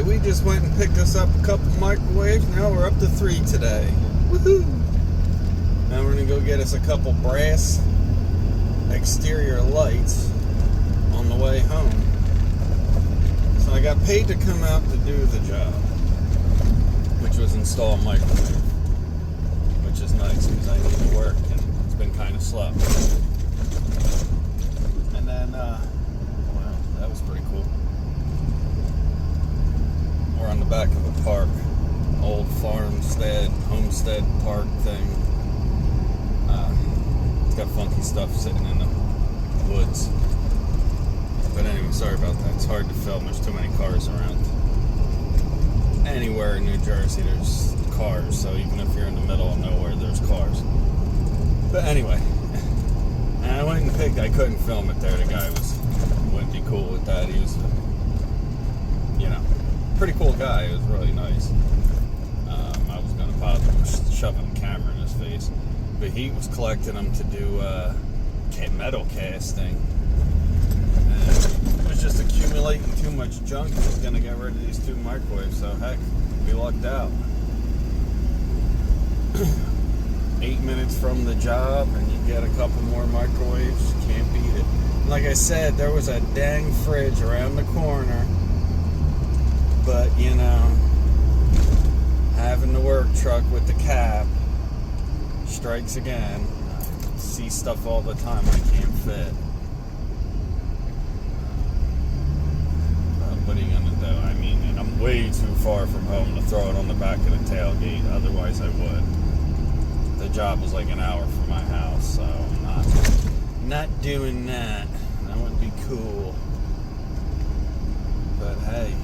we just went and picked us up a couple microwaves. Now we're up to 3 today. Woohoo! Now we're gonna go get us a couple brass exterior lights on the way home. So I got paid to come out to do the job, which was install a microwave, which is nice because I need to work and it's been kind of slow. And then, wow, that was pretty cool. We're on the back of a park, old farmstead, homestead park thing. It's got funky stuff sitting in the woods. But anyway, sorry about that. It's hard to film. There's too many cars around. Anywhere in New Jersey, there's cars. So even if you're in the middle of nowhere, there's cars. But anyway, and I went and picked. I couldn't film it there. The guy wouldn't be cool with that. He was, pretty cool guy. It was really nice. I was gonna bother shoving a camera in his face, but he was collecting them to do metal casting. It was just accumulating too much junk. He was going to get rid of these 2 microwaves, so heck, we lucked out. 8 minutes from the job, and you get a couple more microwaves. You can't beat it. Like I said, there was a dang fridge around the corner, but, having the work truck with the cap strikes again. I see stuff all the time I can't fit. What are you gonna do? I mean, and I'm way too far from home to throw it on the back of the tailgate. Otherwise, I would. The job was like an hour from my house, so I'm not doing that. That would be cool. But hey,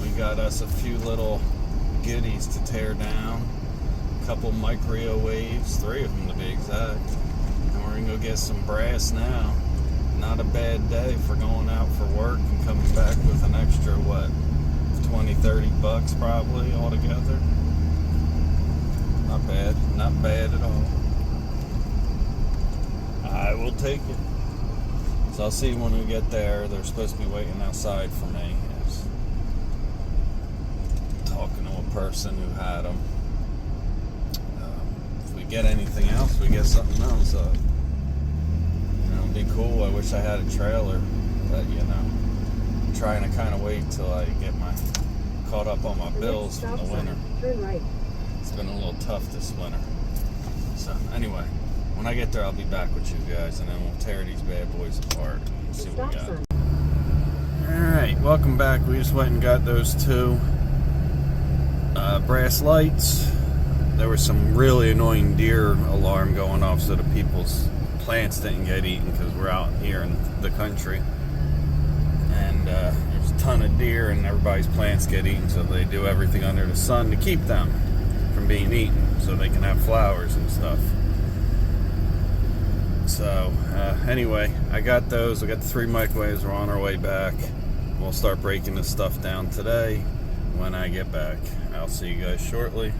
we got us a few little goodies to tear down. A couple microwaves, 3 of them to be exact. And we're gonna go get some brass now. Not a bad day for going out for work and coming back with an extra, $20-$30 probably altogether. Not bad at all. I will take it. So I'll see when we get there. They're supposed to be waiting outside for me. I was talking to a person who had them. If we get anything else, we get something else. It'd be cool. I wish I had a trailer, but I'm trying to kind of wait till I get caught up on my bills from the winter. Turn right. It's been a little tough this winter. So anyway, when I get there, I'll be back with you guys, and then we'll tear these bad boys apart and see what we got. Alright, welcome back. We just went and got those 2 brass lights. There was some really annoying deer alarm going off, so the people's plants didn't get eaten because we're out here in the country, and there's a ton of deer and everybody's plants get eaten, so they do everything under the sun to keep them from being eaten so they can have flowers and stuff. So anyway, I got those. I got the 3 microwaves. We're on our way back. We'll start breaking this stuff down today when I get back. I'll see you guys shortly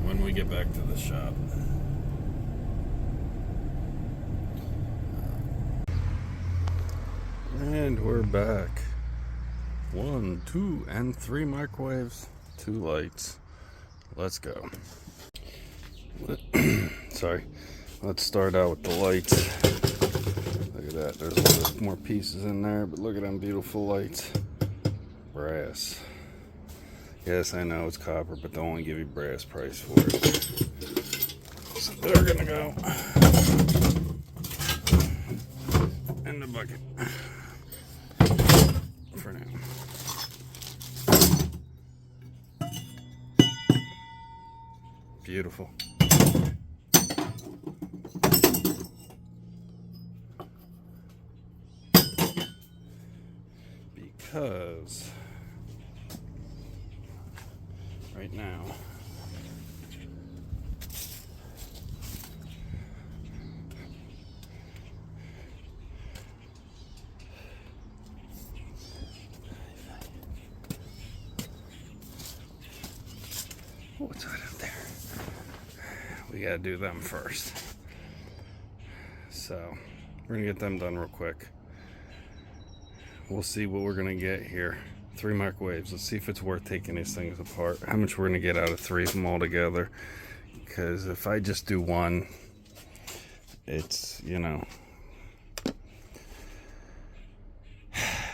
when we get back to the shop. And we're back. 1, 2, and 3 microwaves, 2 lights. Let's go. Sorry. Let's start out with the lights. Look at that. There's a little more pieces in there, but look at them beautiful lights. Brass. Yes, I know it's copper, but they only give you brass price for it. So they're gonna go in the bucket. For now. Beautiful. Because right now what's right up there? We gotta do them first. So we're gonna get them done real quick. we'll see what we're gonna get here. 3 microwaves. Let's see if it's worth taking these things apart. How much we're gonna get out of 3 of them all together. Because if I just do one, it's, you know,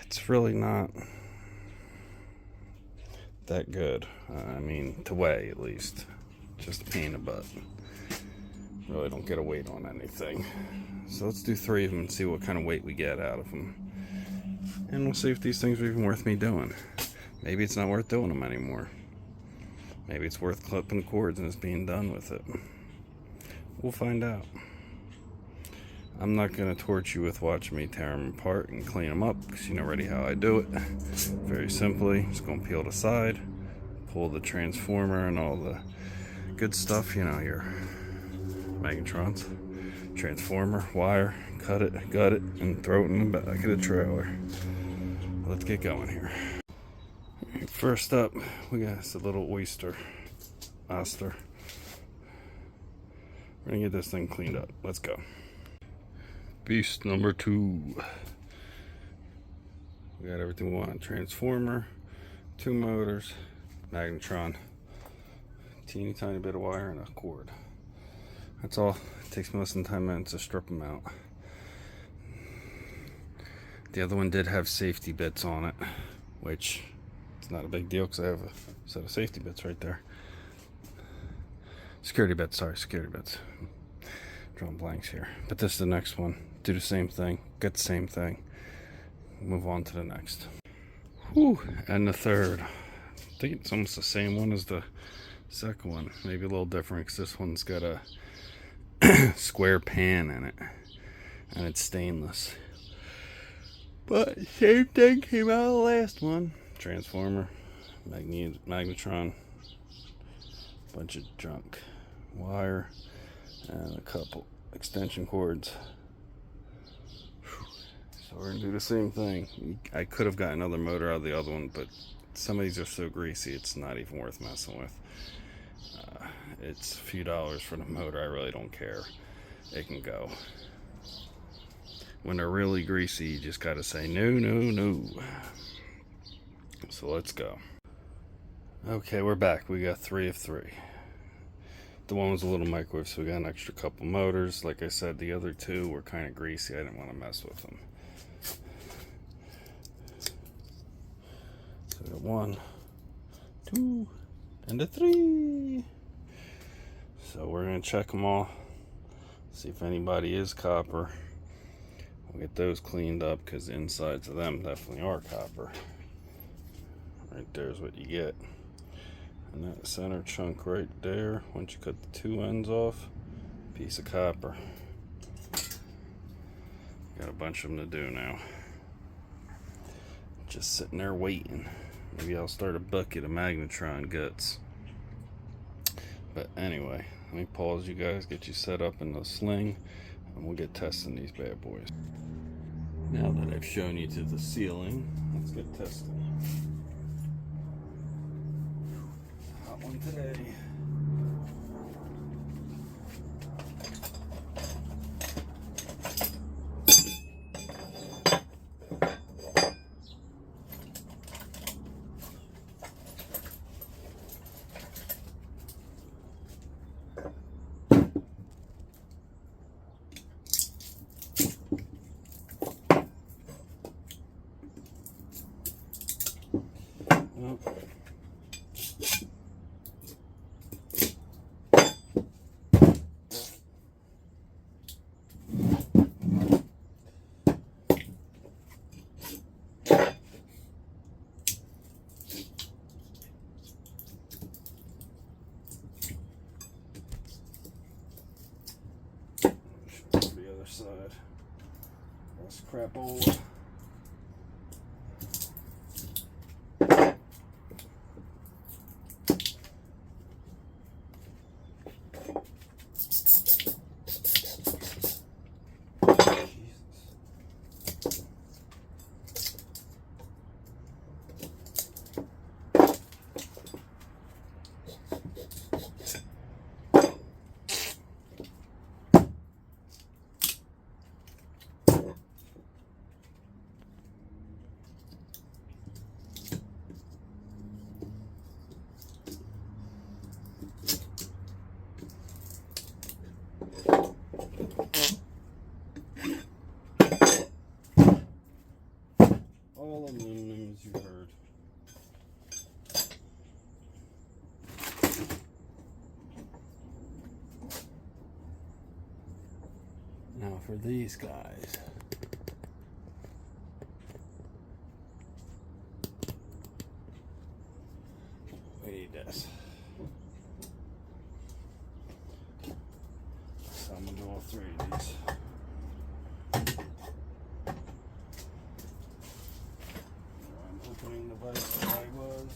it's really not that good. I mean, to weigh at least. Just a pain in the butt. Really don't get a weight on anything. So let's do 3 of them and see what kind of weight we get out of them. And we'll see if these things are even worth me doing. Maybe it's not worth doing them anymore. Maybe it's worth clipping cords and it's being done with it. We'll find out. I'm not going to torture you with watching me tear them apart and clean them up, because you know already how I do it. Very simply, just going to peel the side, pull the transformer and all the good stuff, you know, your magnetrons, transformer, wire, cut it, gut it, and throw it in the back of the trailer. Let's get going here. First up, we got this little oster. We're gonna get this thing cleaned up. Let's go. Beast number 2. We got everything we want. Transformer, 2 motors, magnetron, teeny tiny bit of wire, and a cord. That's all. It takes me less than 10 minutes to strip them out. The other one did have safety bits on it, which it's not a big deal because I have a set of safety bits right there. Security bits, drawing blanks here. But this is the next one. Do the same thing, get the same thing. Move on to the next. Whew, and the third. I think it's almost the same one as the second one. Maybe a little different because this one's got a square pan in it. And it's stainless. But same thing came out of the last one. Transformer, magnetron, bunch of junk, wire, and a couple extension cords. So we're gonna do the same thing. I could have got another motor out of the other one, but some of these are so greasy it's not even worth messing with. It's a few dollars for the motor. I really don't care. It can go. When they're really greasy, you just gotta say no, no, no. So let's go. Okay, we're back. We got 3 of 3. The one was a little microwave, so we got an extra couple motors. Like I said, the other 2 were kind of greasy. I didn't want to mess with them. So we got 1, 2, and a 3. So we're going to check them all. See if anybody is copper. We'll get those cleaned up because the insides of them definitely are copper. Right there's what you get. And that center chunk right there, once you cut the 2 ends off, piece of copper. Got a bunch of them to do now. Just sitting there waiting. Maybe I'll start a bucket of magnetron guts. But anyway, let me pause you guys, get you set up in the sling, and we'll get testing these bad boys. Now that I've shown you to the ceiling, let's get testing. Hot one today. Side. That's crapola. All aluminum, as you heard. Now for these guys. We need this. So I'm gonna do all three of these. I'm opening the vice that I was.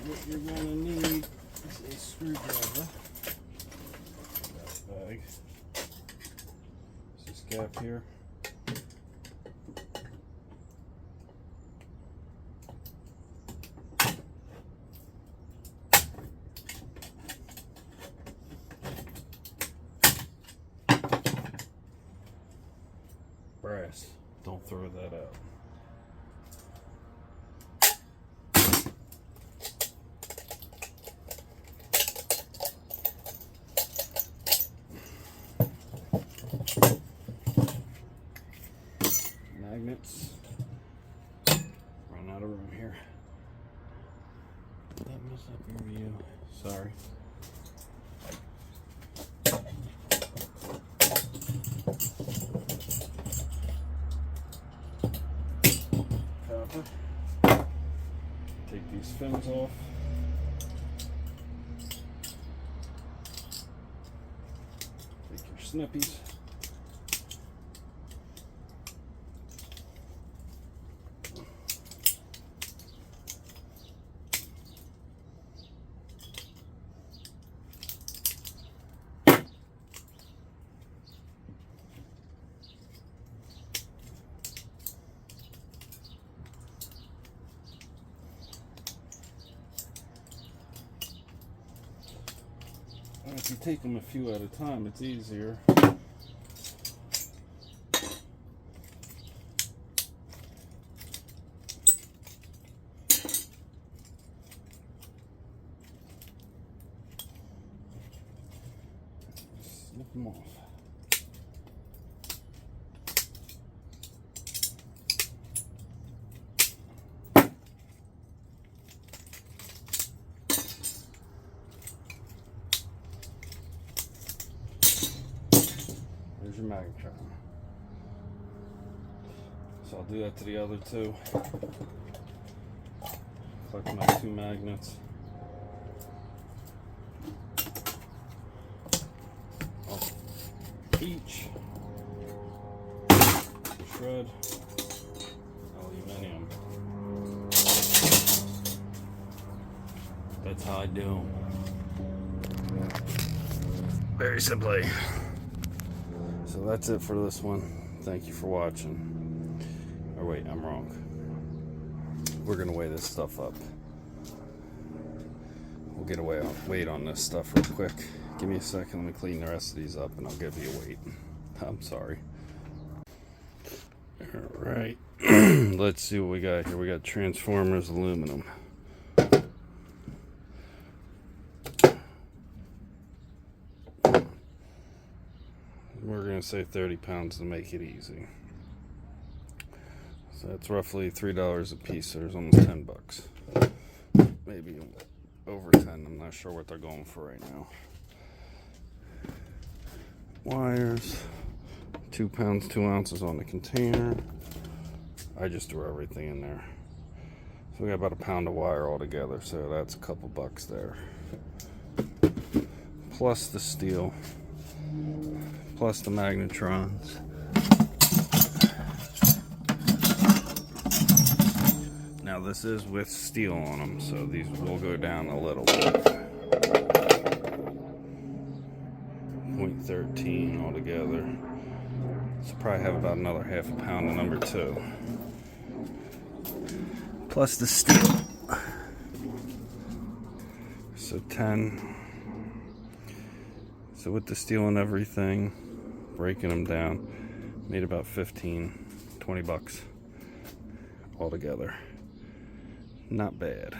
What you're gonna need is a screwdriver. That bag. There's this gap here. Brass. Don't throw that out. Magnets. Run out of room here. Did that mess up your view? Sorry. Take these fins off. Take your snippies. If you take them a few at a time, it's easier. Snip them off. There's your magnetron. So I'll do that to the other two. Collect my two magnets. Off each. Shred. Aluminum. That's how I do them. Very simply. So that's it for this one. Thank you for watching. Oh wait, I'm wrong. We're gonna weigh this stuff up. We'll get a weight on this stuff real quick. Give me a second, let me clean the rest of these up and I'll give you a weight. I'm sorry. Alright, let's see what we got here. We got Transformers aluminum. We're going to say 30 pounds to make it easy. So that's roughly $3 a piece, so there's almost 10 bucks. Maybe over 10, I'm not sure what they're going for right now. Wires, 2 pounds, 2 ounces on the container. I just threw everything in there. So we got about a pound of wire altogether, so that's a couple bucks there. Plus the steel. Plus the magnetrons. Now this is with steel on them, so these will go down a little bit. 0.13 altogether. So probably have about another half a pound of number 2. Plus the steel. So 10. So with the steel and everything, breaking them down, made about 15, 20 bucks altogether. Not bad.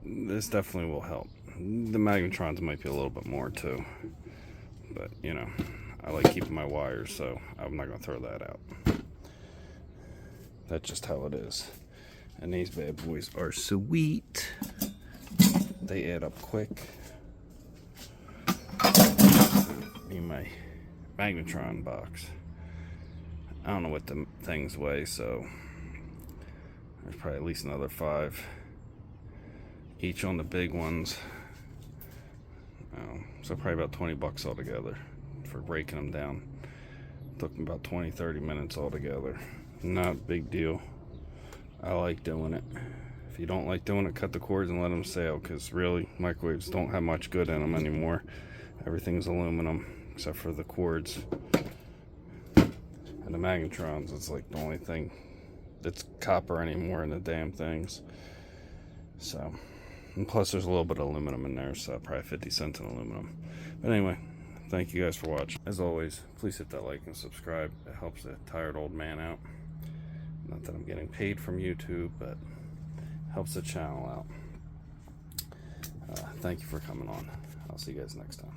This definitely will help. The magnetrons might be a little bit more too, but you know, I like keeping my wires, so I'm not going to throw that out. That's just how it is. And these bad boys are sweet. They add up quick. Be my magnetron box. I don't know what the things weigh, so there's probably at least another 5 each on the big ones. So probably about 20 bucks altogether for breaking them down. Took me about 20-30 minutes altogether. Not a big deal. I like doing it. If you don't like doing it, cut the cords and let them sail, because really microwaves don't have much good in them anymore. Everything's aluminum except for the cords and the magnetrons. It's like the only thing that's copper anymore in the damn things. So, and plus there's a little bit of aluminum in there, so probably 50 cents in aluminum. But anyway, thank you guys for watching. As always, please hit that like and subscribe. It helps a tired old man out. Not that I'm getting paid from YouTube, but helps the channel out. Thank you for coming on. I'll see you guys next time.